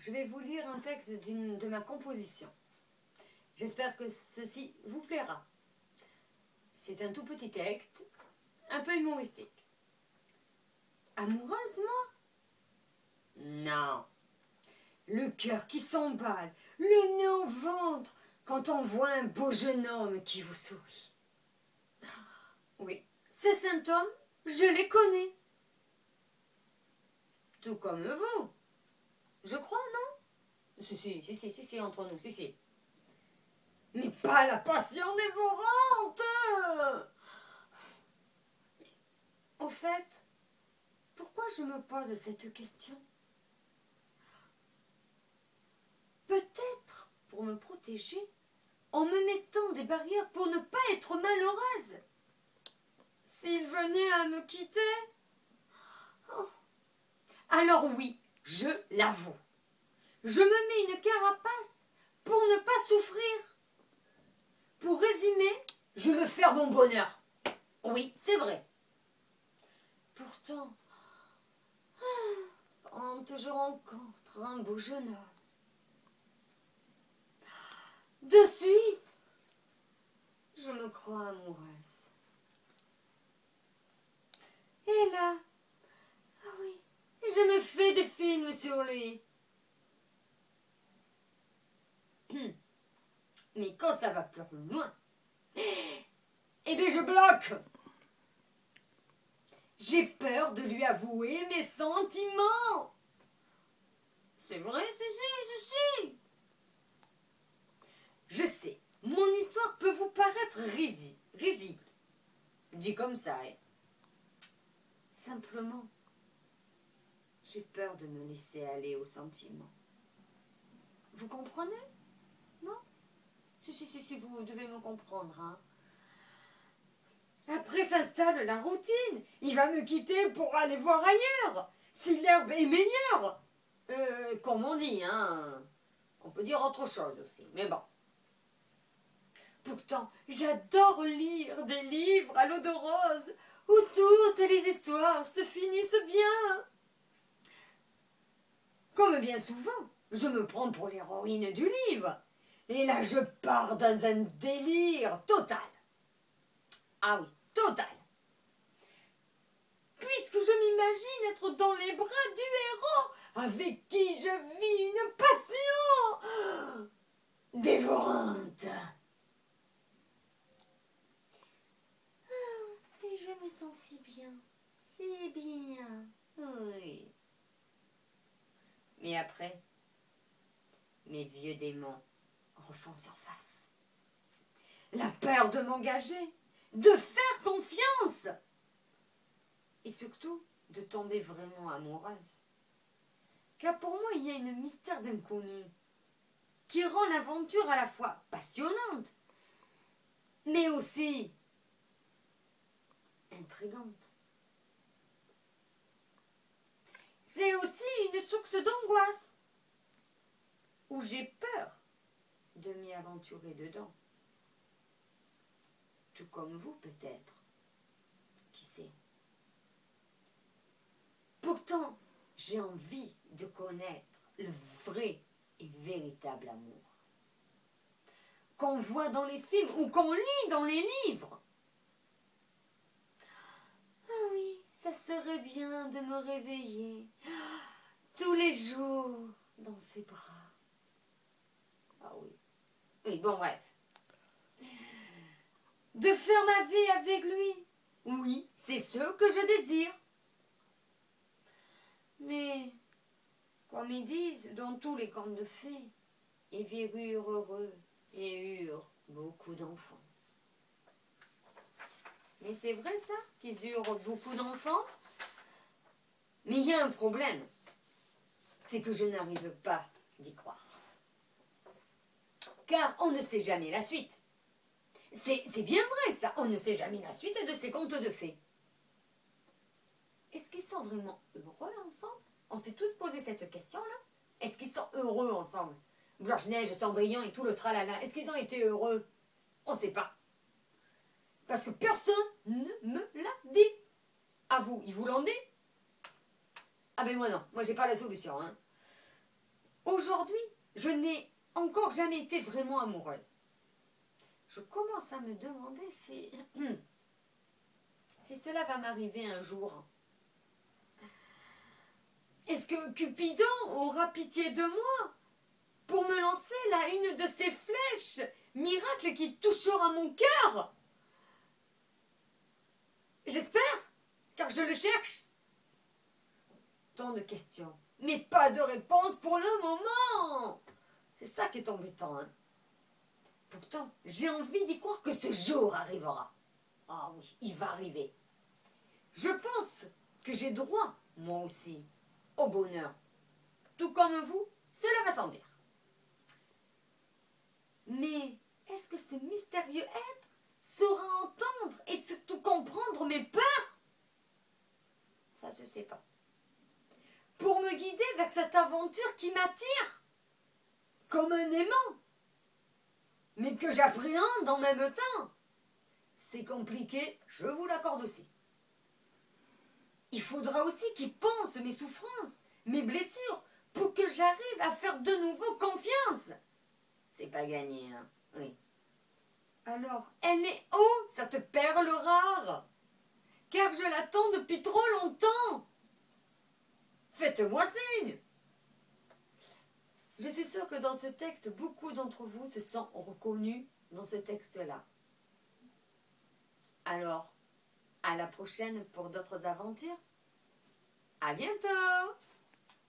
je vais vous lire un texte de ma composition. J'espère que ceci vous plaira. C'est un tout petit texte, un peu humoristique. Amoureuse, moi? Non. Le cœur qui s'emballe, le nez au ventre, quand on voit un beau jeune homme qui vous sourit. Oui, ces symptômes, je les connais. Tout comme vous. Je crois, non? Si, entre nous, si. Mais pas la passion dévorante! Au fait, pourquoi je me pose cette question? Peut-être pour me protéger, en me mettant des barrières pour ne pas être malheureuse. S'il venait à me quitter, oh. Alors oui, je l'avoue. Je me mets une carapace pour ne pas souffrir. Pour résumer, je me ferme mon bonheur. Oui, c'est vrai. Pourtant, quand je rencontre un beau jeune homme, de suite, je me crois amoureuse. Et là, ah oui, je me fais des films sur lui. Mais quand ça va plus loin, eh bien je bloque. J'ai peur de lui avouer mes sentiments. C'est vrai, si. Je sais, mon histoire peut vous paraître risible. Dit comme ça, hein. Simplement, j'ai peur de me laisser aller aux sentiments. Vous comprenez? Non? Si, vous devez me comprendre, hein. Après s'installe la routine. Il va me quitter pour aller voir ailleurs. Si l'herbe est meilleure. Comme on dit, hein. On peut dire autre chose aussi, mais bon. Pourtant, j'adore lire des livres à l'eau de rose où toutes les histoires se finissent bien. Comme bien souvent, je me prends pour l'héroïne du livre. Et là, je pars dans un délire total. Ah oui, total. Puisque je m'imagine être dans les bras du héros avec qui je vis une passion dévorante. Et je me sens si bien, oui. Mais après, mes vieux démons refont surface. La peur de m'engager, de faire confiance et surtout de tomber vraiment amoureuse. Car pour moi, il y a une mystère d'inconnu qui rend l'aventure à la fois passionnante, mais aussi intrigante. C'est aussi une source d'angoisse, où j'ai peur de m'y aventurer dedans. Tout comme vous peut-être, qui sait. Pourtant, j'ai envie de connaître le vrai et véritable amour qu'on voit dans les films ou qu'on lit dans les livres. Ah oui, ça serait bien de me réveiller tous les jours dans ses bras. Ah oui. Oui, bon, bref. De faire ma vie avec lui. Oui, c'est ce que je désire. Mais, comme ils disent dans tous les contes de fées, ils virent heureux et eurent beaucoup d'enfants. Mais c'est vrai ça, qu'ils eurent beaucoup d'enfants. Mais il y a un problème, c'est que je n'arrive pas d'y croire. Car on ne sait jamais la suite. C'est bien vrai ça, on ne sait jamais la suite de ces contes de fées. Est-ce qu'ils sont vraiment heureux ensemble? On s'est tous posé cette question-là. Est-ce qu'ils sont heureux ensemble? Blanche-Neige, Cendrillon et tout le tralala, est-ce qu'ils ont été heureux? On ne sait pas. Parce que personne ne me l'a dit. À vous, ils vous l'ont dit? Ah ben moi non, moi j'ai pas la solution. Hein. Au Aujourd'hui, je n'ai encore jamais été vraiment amoureuse. Je commence à me demander si, si cela va m'arriver un jour. Est-ce que Cupidon aura pitié de moi pour me lancer là une de ces flèches miracles qui touchera mon cœur? J'espère, car je le cherche. Tant de questions, mais pas de réponse pour le moment. C'est ça qui est embêtant, hein. Pourtant, j'ai envie d'y croire que ce jour arrivera. Ah oui, il va arriver. Je pense que j'ai droit, moi aussi, au bonheur. Tout comme vous, cela va sans dire. Mais est-ce que ce mystérieux être saura entendre et surtout comprendre mes peurs? Ça, je ne sais pas. Pour me guider vers cette aventure qui m'attire, comme un aimant, mais que j'appréhende en même temps. C'est compliqué, je vous l'accorde aussi. Il faudra aussi qu'il pense mes souffrances, mes blessures, pour que j'arrive à faire de nouveau confiance. C'est pas gagné, hein? Oui. Alors, elle est où, cette perle rare? Car je l'attends depuis trop longtemps. Faites-moi signe. Je suis sûre que dans ce texte, beaucoup d'entre vous se sont reconnus dans ce texte-là. Alors, à la prochaine pour d'autres aventures. À bientôt!